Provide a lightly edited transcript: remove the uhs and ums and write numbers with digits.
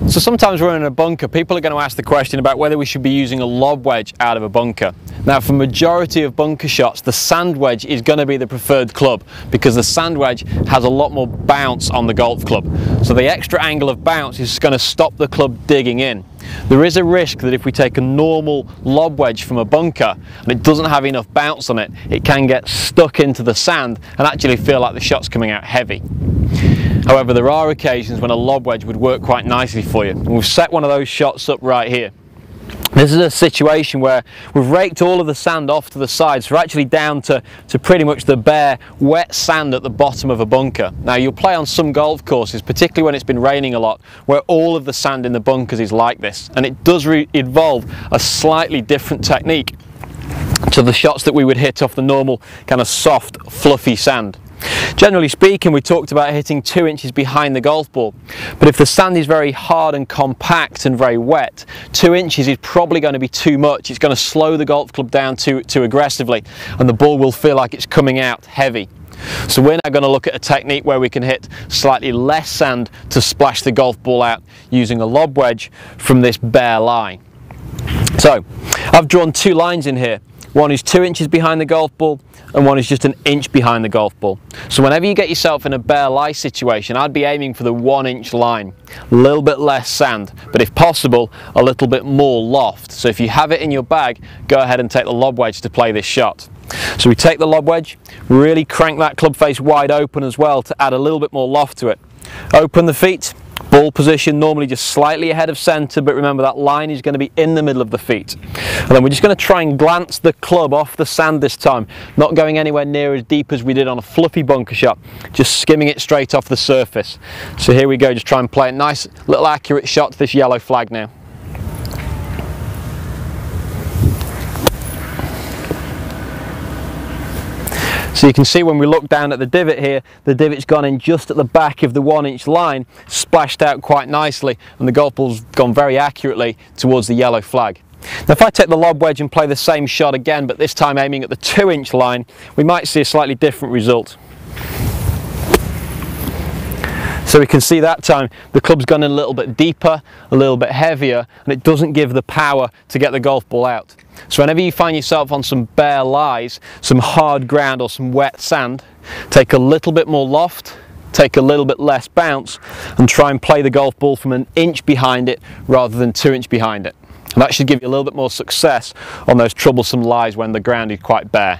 So sometimes when we're in a bunker, people are going to ask the question about whether we should be using a lob wedge out of a bunker. Now, for majority of bunker shots, the sand wedge is going to be the preferred club because the sand wedge has a lot more bounce on the golf club. So the extra angle of bounce is going to stop the club digging in. There is a risk that if we take a normal lob wedge from a bunker and it doesn't have enough bounce on it, it can get stuck into the sand and actually feel like the shot's coming out heavy. However, there are occasions when a lob wedge would work quite nicely for you. And we've set one of those shots up right here. This is a situation where we've raked all of the sand off to the sides. We're actually down to pretty much the bare, wet sand at the bottom of a bunker. Now, you'll play on some golf courses, particularly when it's been raining a lot, where all of the sand in the bunkers is like this. And it does involve a slightly different technique to the shots that we would hit off the normal kind of soft, fluffy sand. Generally speaking, we talked about hitting 2 inches behind the golf ball, but if the sand is very hard and compact and very wet, 2 inches is probably going to be too much. It's going to slow the golf club down too aggressively, and the ball will feel like it's coming out heavy. So we're now going to look at a technique where we can hit slightly less sand to splash the golf ball out using a lob wedge from this bare line. So I've drawn 2 lines in here. One is 2 inches behind the golf ball and one is just an inch behind the golf ball. So whenever you get yourself in a bare lie situation, I'd be aiming for the 1 inch line. A little bit less sand, but if possible, a little bit more loft. So if you have it in your bag, go ahead and take the lob wedge to play this shot. So we take the lob wedge, really crank that club face wide open as well to add a little bit more loft to it. Open the feet. Ball position normally just slightly ahead of centre, but remember that line is going to be in the middle of the feet. And then we're just going to try and glance the club off the sand this time, not going anywhere near as deep as we did on a fluffy bunker shot, just skimming it straight off the surface. So here we go, just try and play a nice little accurate shot to this yellow flag now. So you can see when we look down at the divot here, the divot's gone in just at the back of the 1 inch line, splashed out quite nicely, and the golf ball's gone very accurately towards the yellow flag. Now if I take the lob wedge and play the same shot again, but this time aiming at the 2 inch line, we might see a slightly different result. So we can see that time the club's gone in a little bit deeper, a little bit heavier, and it doesn't give the power to get the golf ball out. So whenever you find yourself on some bare lies, some hard ground or some wet sand, take a little bit more loft, take a little bit less bounce, and try and play the golf ball from an inch behind it rather than 2 inches behind it. And that should give you a little bit more success on those troublesome lies when the ground is quite bare.